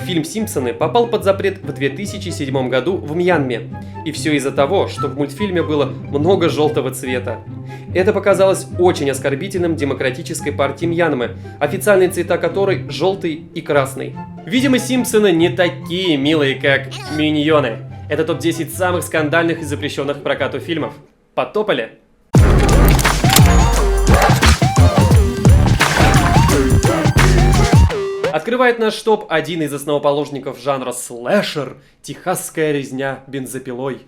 Фильм «Симпсоны» попал под запрет в 2007 году в Мьянме. И все из-за того, что в мультфильме было много желтого цвета. Это показалось очень оскорбительным Демократической партии Мьянмы, официальные цвета которой желтый и красный. Видимо, «Симпсоны» не такие милые, как «Миньоны». Это топ-10 самых скандальных и запрещенных к прокату фильмов. Потопали! Открывает наш топ один из основоположников жанра слэшер – «Техасская резня бензопилой».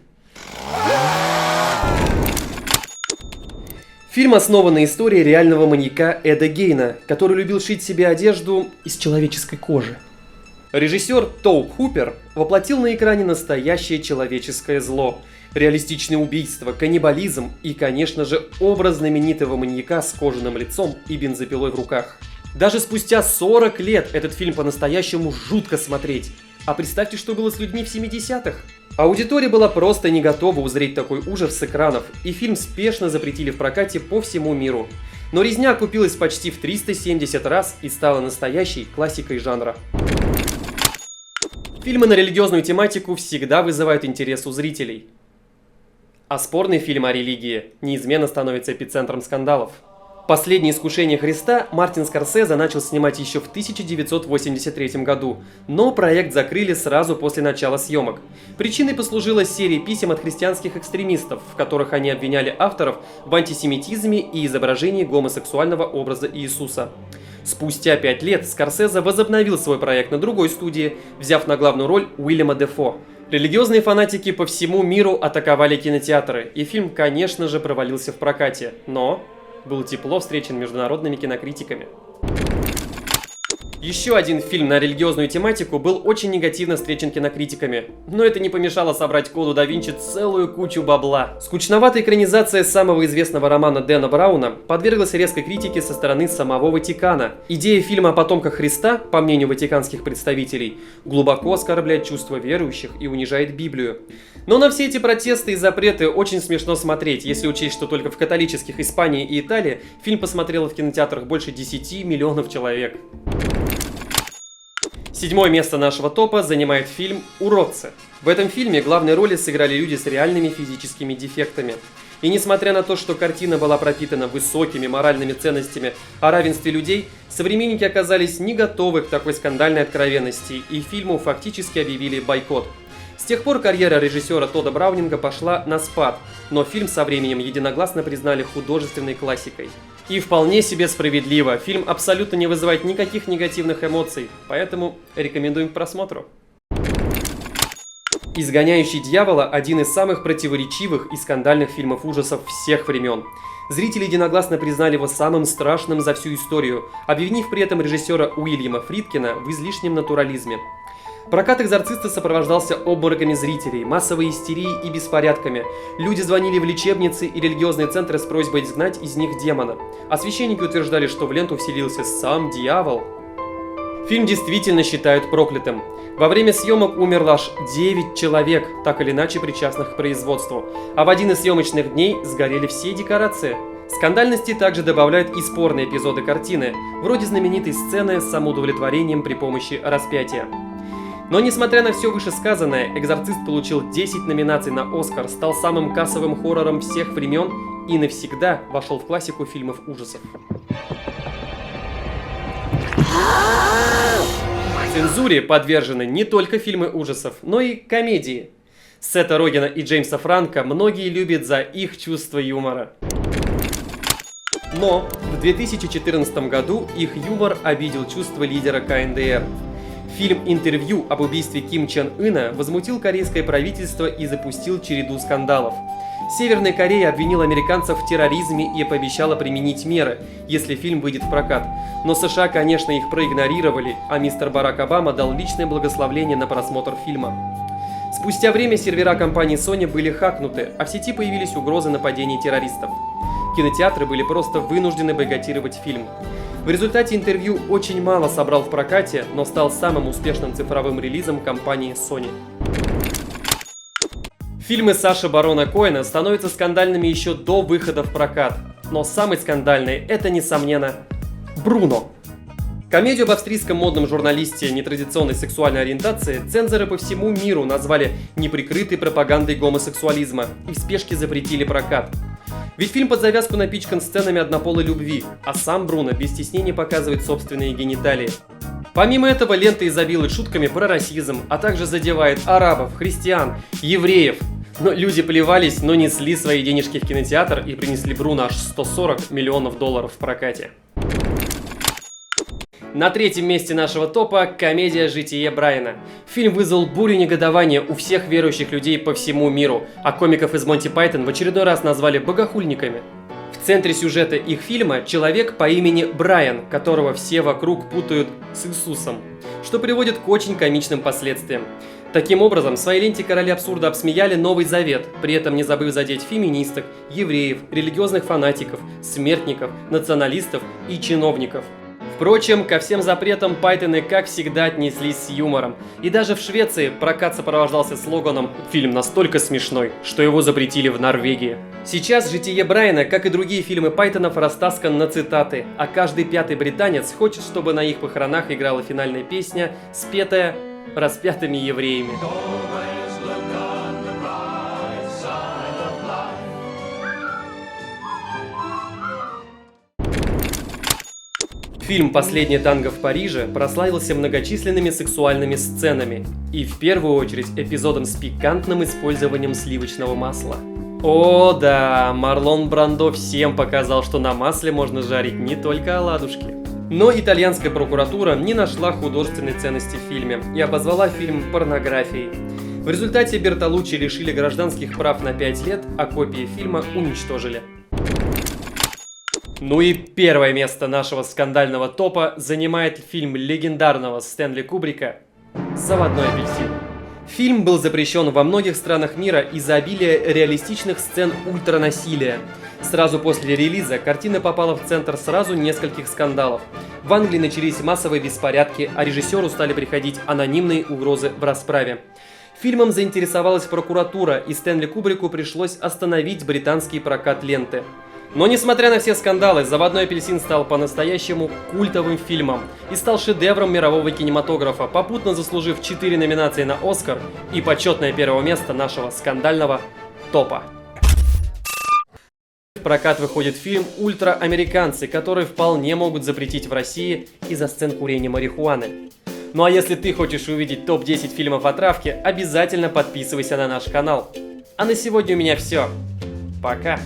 Фильм основан на истории реального маньяка Эда Гейна, который любил шить себе одежду из человеческой кожи. Режиссер Тоуб Хупер воплотил на экране настоящее человеческое зло, реалистичные убийства, каннибализм и, конечно же, образ знаменитого маньяка с кожаным лицом и бензопилой в руках. Даже спустя 40 лет этот фильм по-настоящему жутко смотреть. А представьте, что было с людьми в 70-х. Аудитория была просто не готова узреть такой ужас с экранов, и фильм спешно запретили в прокате по всему миру. Но резня окупилась почти в 370 раз и стала настоящей классикой жанра. Фильмы на религиозную тематику всегда вызывают интерес у зрителей. А спорный фильм о религии неизменно становится эпицентром скандалов. «Последнее искушение Христа» Мартин Скорсезе начал снимать еще в 1983 году, но проект закрыли сразу после начала съемок. Причиной послужила серия писем от христианских экстремистов, в которых они обвиняли авторов в антисемитизме и изображении гомосексуального образа Иисуса. Спустя 5 лет Скорсезе возобновил свой проект на другой студии, взяв на главную роль Уильяма Дефо. Религиозные фанатики по всему миру атаковали кинотеатры, и фильм, конечно же, провалился в прокате, но был тепло встречен международными кинокритиками. Еще один фильм на религиозную тематику был очень негативно встречен кинокритиками, но это не помешало собрать Коду да Винчи целую кучу бабла. Скучноватая экранизация самого известного романа Дэна Брауна подверглась резкой критике со стороны самого Ватикана. Идея фильма о потомках Христа, по мнению ватиканских представителей, глубоко оскорбляет чувства верующих и унижает Библию. Но на все эти протесты и запреты очень смешно смотреть, если учесть, что только в католических Испании и Италии фильм посмотрело в кинотеатрах больше 10 миллионов человек. Седьмое место нашего топа занимает фильм «Уродцы». В этом фильме главные роли сыграли люди с реальными физическими дефектами. И несмотря на то, что картина была пропитана высокими моральными ценностями о равенстве людей, современники оказались не готовы к такой скандальной откровенности, и фильму фактически объявили бойкот. С тех пор карьера режиссера Тодда Браунинга пошла на спад, но фильм со временем единогласно признали художественной классикой. И вполне себе справедливо, фильм абсолютно не вызывает никаких негативных эмоций, поэтому рекомендуем к просмотру. «Изгоняющий дьявола» – один из самых противоречивых и скандальных фильмов ужасов всех времен. Зрители единогласно признали его самым страшным за всю историю, обвинив при этом режиссера Уильяма Фридкина в излишнем натурализме. Прокат «Экзорциста» сопровождался обмороками зрителей, массовой истерией и беспорядками. Люди звонили в лечебницы и религиозные центры с просьбой изгнать из них демона. А священники утверждали, что в ленту вселился сам дьявол. Фильм действительно считают проклятым. Во время съемок умерло аж 9 человек, так или иначе причастных к производству. А в один из съемочных дней сгорели все декорации. Скандальности также добавляют и спорные эпизоды картины, вроде знаменитой сцены с самоудовлетворением при помощи распятия. Но несмотря на все вышесказанное, «Экзорцист» получил 10 номинаций на «Оскар», стал самым кассовым хоррором всех времен и навсегда вошел в классику фильмов ужасов. Цензуре подвержены не только фильмы ужасов, но и комедии. Сета Рогена и Джеймса Франко многие любят за их чувство юмора. Но в 2014 году их юмор обидел чувства лидера КНДР. Фильм «Интервью» об убийстве Ким Чен Ына возмутил корейское правительство и запустил череду скандалов. Северная Корея обвинила американцев в терроризме и пообещала применить меры, если фильм выйдет в прокат. Но США, конечно, их проигнорировали, а мистер Барак Обама дал личное благословение на просмотр фильма. Спустя время сервера компании Sony были хакнуты, а в сети появились угрозы нападений террористов. Кинотеатры были просто вынуждены бойкотировать фильм. В результате «Интервью» очень мало собрал в прокате, но стал самым успешным цифровым релизом компании Sony. Фильмы Саши Барона Коэна становятся скандальными еще до выхода в прокат, но самый скандальный – это, несомненно, «Бруно». Комедию об австрийском модном журналисте нетрадиционной сексуальной ориентации цензоры по всему миру назвали неприкрытой пропагандой гомосексуализма и в спешке запретили прокат. Ведь фильм под завязку напичкан сценами однополой любви, а сам Бруно без стеснения показывает собственные гениталии. Помимо этого, лента изобилует шутками про расизм, а также задевает арабов, христиан, евреев. Но люди плевались, но несли свои денежки в кинотеатр и принесли Бруно аж $140 миллионов в прокате. На третьем месте нашего топа комедия «Житие Брайана». Фильм вызвал бурю негодования у всех верующих людей по всему миру, а комиков из Монти Пайтон в очередной раз назвали богохульниками. В центре сюжета их фильма человек по имени Брайан, которого все вокруг путают с Иисусом, что приводит к очень комичным последствиям. Таким образом, в своей ленте короли абсурда обсмеяли Новый Завет, при этом не забыв задеть феминисток, евреев, религиозных фанатиков, смертников, националистов и чиновников. Впрочем, ко всем запретам Пайтоны, как всегда, отнеслись с юмором. И даже в Швеции прокат сопровождался слоганом «Фильм настолько смешной, что его запретили в Норвегии». Сейчас «Житие Брайана», как и другие фильмы Пайтонов, растаскан на цитаты, а каждый пятый британец хочет, чтобы на их похоронах играла финальная песня, спетая распятыми евреями. Фильм «Последнее танго в Париже» прославился многочисленными сексуальными сценами и в первую очередь эпизодом с пикантным использованием сливочного масла. О да, Марлон Брандо всем показал, что на масле можно жарить не только оладушки. Но итальянская прокуратура не нашла художественной ценности в фильме и обозвала фильм порнографией. В результате Бертолуччи лишили гражданских прав на 5 лет, а копии фильма уничтожили. Ну и первое место нашего скандального топа занимает фильм легендарного Стэнли Кубрика «Заводной апельсин». Фильм был запрещен во многих странах мира из-за обилия реалистичных сцен ультранасилия. Сразу после релиза картина попала в центр сразу нескольких скандалов. В Англии начались массовые беспорядки, а режиссеру стали приходить анонимные угрозы в расправе. Фильмом заинтересовалась прокуратура, и Стэнли Кубрику пришлось остановить британский прокат ленты. Но несмотря на все скандалы, «Заводной апельсин» стал по-настоящему культовым фильмом и стал шедевром мирового кинематографа, попутно заслужив 4 номинации на «Оскар» и почетное первое место нашего скандального топа. В прокат выходит фильм «Ультраамериканцы», который вполне могут запретить в России из-за сцен курения марихуаны. Ну а если ты хочешь увидеть топ-10 фильмов о травке, обязательно подписывайся на наш канал. А на сегодня у меня все. Пока!